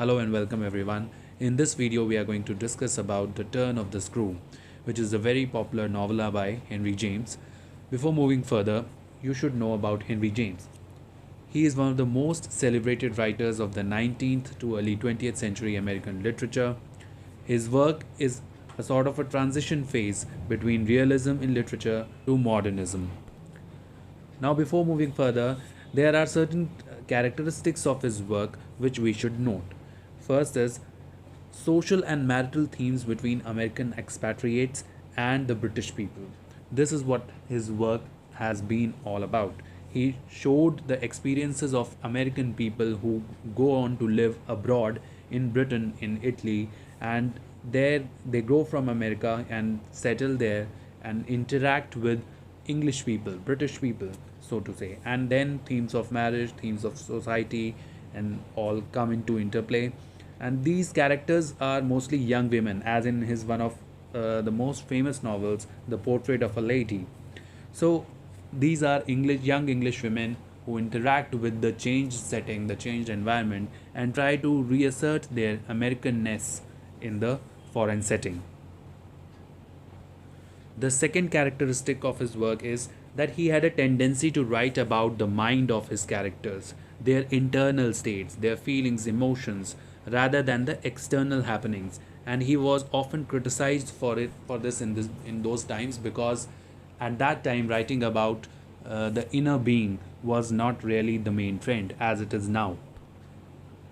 Hello and welcome everyone. In this video we are going to discuss about The Turn of the Screw, which is a very popular novella by Henry James. Before moving further, you should know about Henry James. He is one of the most celebrated writers of the 19th to early 20th century American literature. His work is a sort of a transition phase between realism in literature to modernism. Now, before moving further, there are certain characteristics of his work which we should note. First is social and marital themes between American expatriates and the British people. This is what his work has been all about. He showed the experiences of American people who go on to live abroad in Britain, in Italy, and there they go from America and settle there and interact with English people, British people, so to say. And then themes of marriage, themes of society, and all come into interplay. And these characters are mostly young women, as in his one of the most famous novels, The Portrait of a Lady. So these are young English women who interact with the changed setting, the changed environment, and try to reassert their Americanness in the foreign setting. The second characteristic of his work is that he had a tendency to write about the mind of his characters, their internal states, their feelings, emotions, rather than the external happenings. And he was often criticized for this in those times, because at that time writing about the inner being was not really the main trend as it is now.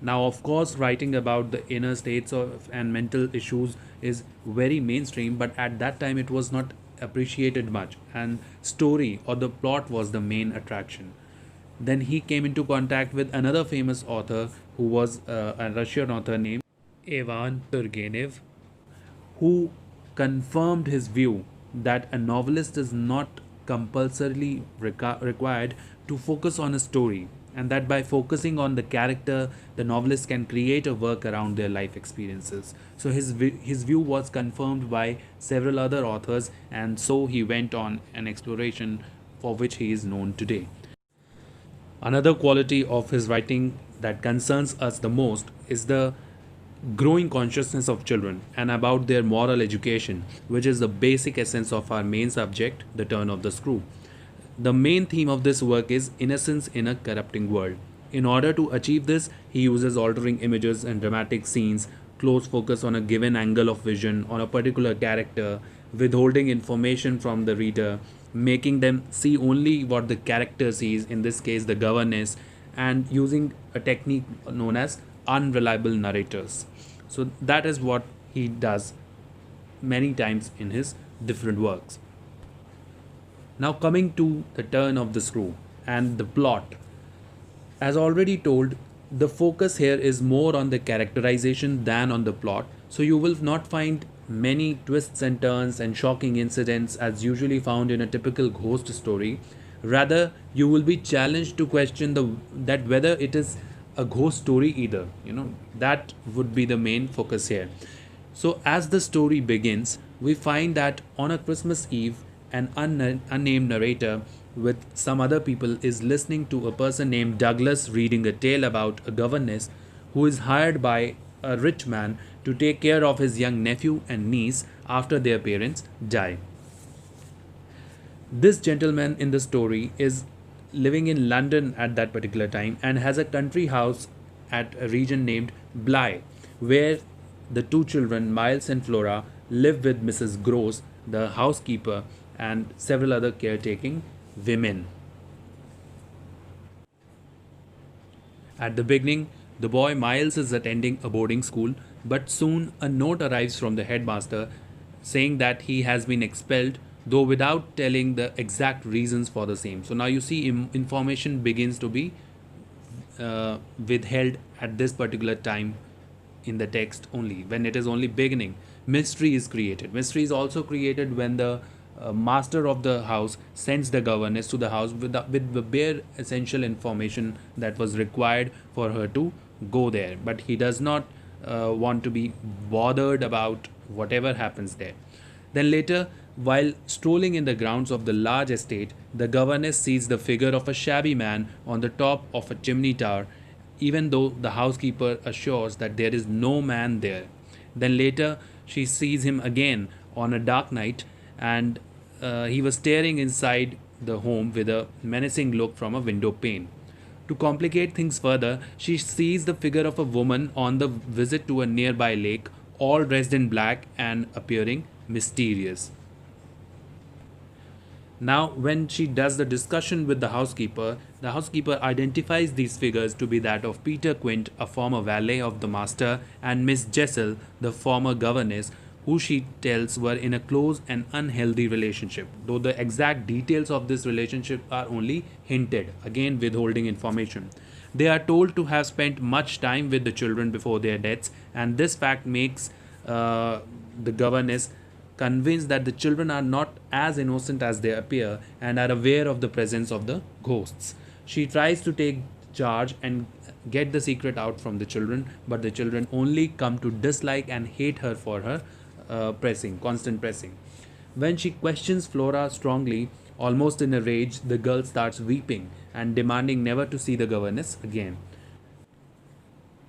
Now, of course, writing about the inner states of and mental issues is very mainstream, but at that time it was not appreciated much, and story or the plot was the main attraction. Then he came into contact with another famous author who was a Russian author named Ivan Turgenev, who confirmed his view that a novelist is not compulsorily required to focus on a story, and that by focusing on the character, the novelist can create a work around their life experiences. So his view was confirmed by several other authors, and so he went on an exploration for which he is known today. Another quality of his writing that concerns us the most is the growing consciousness of children and about their moral education, which is the basic essence of our main subject, The Turn of the Screw. The main theme of this work is innocence in a corrupting world. In order to achieve this, he uses altering images and dramatic scenes, close focus on a given angle of vision on a particular character, withholding information from the reader, making them see only what the character sees, in this case, the governess, and using a technique known as unreliable narrators. So, that is what he does many times in his different works. Now, coming to The Turn of the Screw and the plot. As already told, the focus here is more on the characterization than on the plot. So you will not find many twists and turns and shocking incidents as usually found in a typical ghost story. Rather, you will be challenged to question that whether it is a ghost story either. That would be the main focus here. So as the story begins, we find that on a Christmas Eve, an unnamed narrator with some other people is listening to a person named Douglas reading a tale about a governess who is hired by a rich man to take care of his young nephew and niece after their parents die. This gentleman in the story is living in London at that particular time and has a country house at a region named Bly, where the two children, Miles and Flora, live with Mrs. Gross, the housekeeper, and several other caretaking women. At the beginning, the boy Miles is attending a boarding school, but soon a note arrives from the headmaster saying that he has been expelled, though without telling the exact reasons for the same. So now you see information begins to be withheld at this particular time in the text only, when it is only beginning. Mystery is created. Mystery is also created when the master of the house sends the governess to the house with the bare essential information that was required for her to go there, but he does not want to be bothered about whatever happens there. Then later, while strolling in the grounds of the large estate, the governess sees the figure of a shabby man on the top of a chimney tower even though the housekeeper assures that there is no man there. Then later, she sees him again on a dark night, and he was staring inside the home with a menacing look from a window pane. To complicate things further, she sees the figure of a woman on the visit to a nearby lake, all dressed in black and appearing mysterious. Now, when she does the discussion with the housekeeper identifies these figures to be that of Peter Quint, a former valet of the master, and Miss Jessel, the former governess, who she tells were in a close and unhealthy relationship, though the exact details of this relationship are only hinted, again withholding information. They are told to have spent much time with the children before their deaths, and this fact makes the governess convinced that the children are not as innocent as they appear and are aware of the presence of the ghosts. She tries to take charge and get the secret out from the children, but the children only come to dislike and hate her for her constant pressing. When she questions Flora strongly, almost in a rage, the girl starts weeping and demanding never to see the governess again.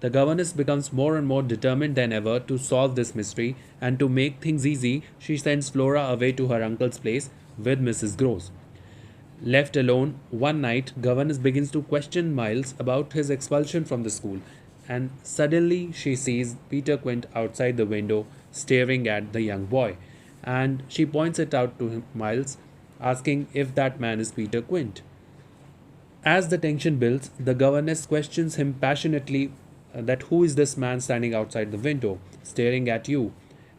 The governess becomes more and more determined than ever to solve this mystery, and to make things easy, she sends Flora away to her uncle's place with Mrs. Gross. Left alone, one night, governess begins to question Miles about his expulsion from the school, and suddenly she sees Peter Quint outside the window staring at the young boy, and she points it out to Miles, asking if that man is Peter Quint. As the tension builds, the governess questions him passionately that who is this man standing outside the window, staring at you?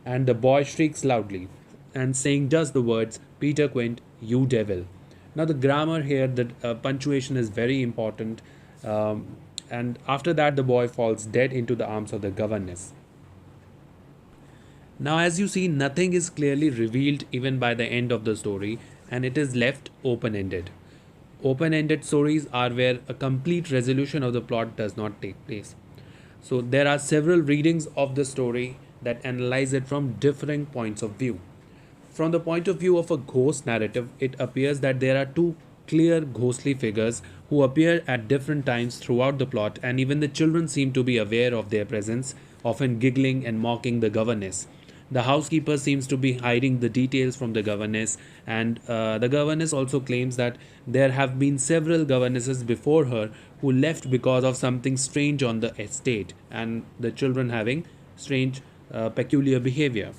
And the boy shrieks loudly and saying just the words, Peter Quint, you devil. Now, the grammar here, the punctuation is very important. And after that, the boy falls dead into the arms of the governess. Now, as you see, nothing is clearly revealed even by the end of the story, and it is left open ended. Open ended stories are where a complete resolution of the plot does not take place. So there are several readings of the story that analyze it from different points of view. From the point of view of a ghost narrative, it appears that there are two clear ghostly figures who appear at different times throughout the plot, and even the children seem to be aware of their presence, often giggling and mocking the governess. The housekeeper seems to be hiding the details from the governess, and the governess also claims that there have been several governesses before her who left because of something strange on the estate, and the children having strange, peculiar behavior.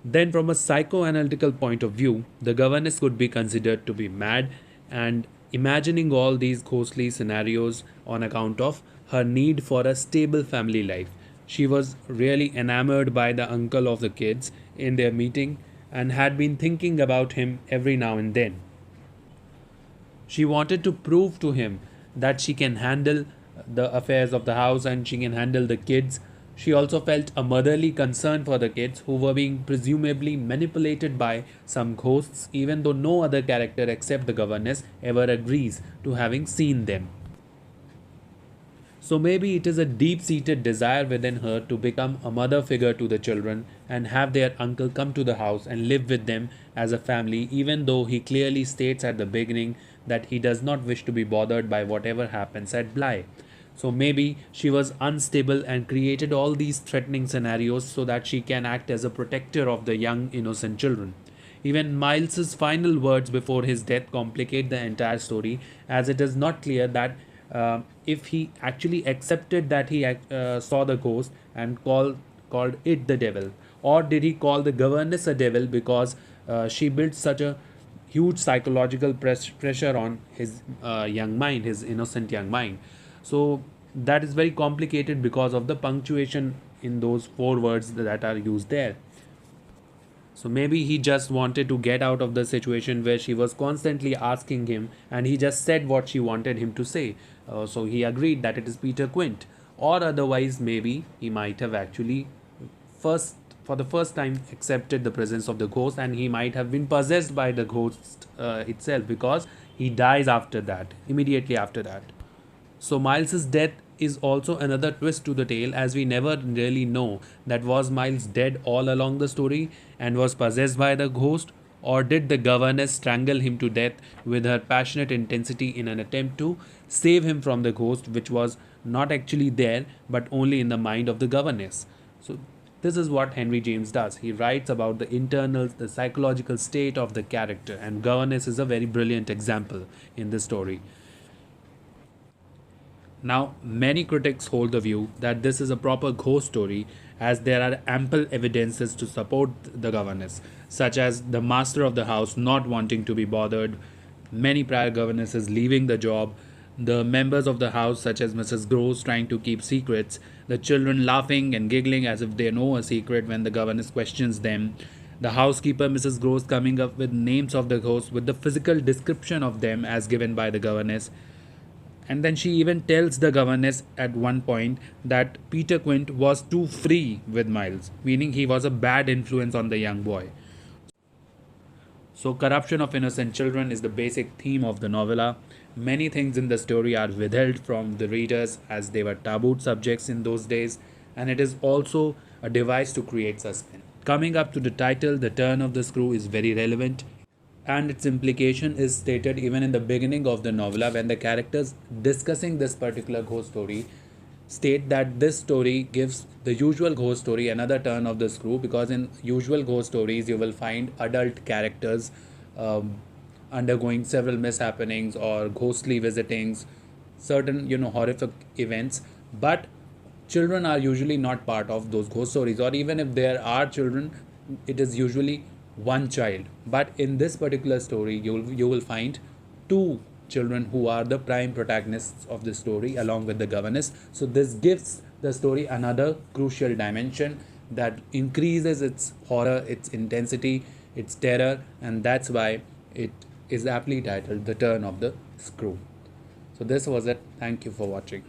Then, from a psychoanalytical point of view, the governess could be considered to be mad and imagining all these ghostly scenarios on account of her need for a stable family life. She was really enamored by the uncle of the kids in their meeting and had been thinking about him every now and then. She wanted to prove to him that she can handle the affairs of the house and she can handle the kids. She also felt a motherly concern for the kids who were being presumably manipulated by some ghosts, even though no other character except the governess ever agrees to having seen them. So maybe it is a deep seated desire within her to become a mother figure to the children and have their uncle come to the house and live with them as a family, even though he clearly states at the beginning that he does not wish to be bothered by whatever happens at Bly. So maybe she was unstable and created all these threatening scenarios so that she can act as a protector of the young innocent children. Even Miles's final words before his death complicate the entire story, as it is not clear that if he actually accepted that he saw the ghost and called it the devil, or did he call the governess a devil because she built such a huge psychological pressure on his young mind, his innocent young mind. So that is very complicated because of the punctuation in those four words that are used there. So maybe he just wanted to get out of the situation where she was constantly asking him, and he just said what she wanted him to say. So he agreed that it is Peter Quint. Or otherwise, maybe he might have actually for the first time accepted the presence of the ghost, and he might have been possessed by the ghost itself, because he dies after that, immediately after that. So Miles's death is also another twist to the tale, as we never really know that was Miles dead all along the story and was possessed by the ghost, Or did the governess strangle him to death with her passionate intensity in an attempt to save him from the ghost, which was not actually there but only in the mind of the governess? So, this is what Henry James does. He writes about the internal, the psychological state of the character, and governess is a very brilliant example in this story. Now, many critics hold the view that this is a proper ghost story as there are ample evidences to support the governess, such as the master of the house not wanting to be bothered, many prior governesses leaving the job, the members of the house, such as Mrs. Gross, trying to keep secrets, the children laughing and giggling as if they know a secret when the governess questions them, the housekeeper, Mrs. Gross, coming up with names of the ghosts with the physical description of them as given by the governess, and then she even tells the governess at one point that Peter Quint was too free with Miles, meaning he was a bad influence on the young boy. So, corruption of innocent children is the basic theme of the novella. Many things in the story are withheld from the readers as they were taboo subjects in those days, and it is also a device to create suspense. Coming up to the title, The Turn of the Screw is very relevant, and its implication is stated even in the beginning of the novella when the characters discussing this particular ghost story state that this story gives the usual ghost story another turn of the screw, because in usual ghost stories you will find adult characters um, undergoing several mishappenings or ghostly visitings, certain horrific events, but children are usually not part of those ghost stories, or even if there are children, it is usually one child. But in this particular story, you will find two children who are the prime protagonists of the story along with the governess. So this gives the story another crucial dimension that increases its horror, its intensity, its terror, and that's why it is aptly titled The Turn of the Screw. So this was it. Thank you for watching.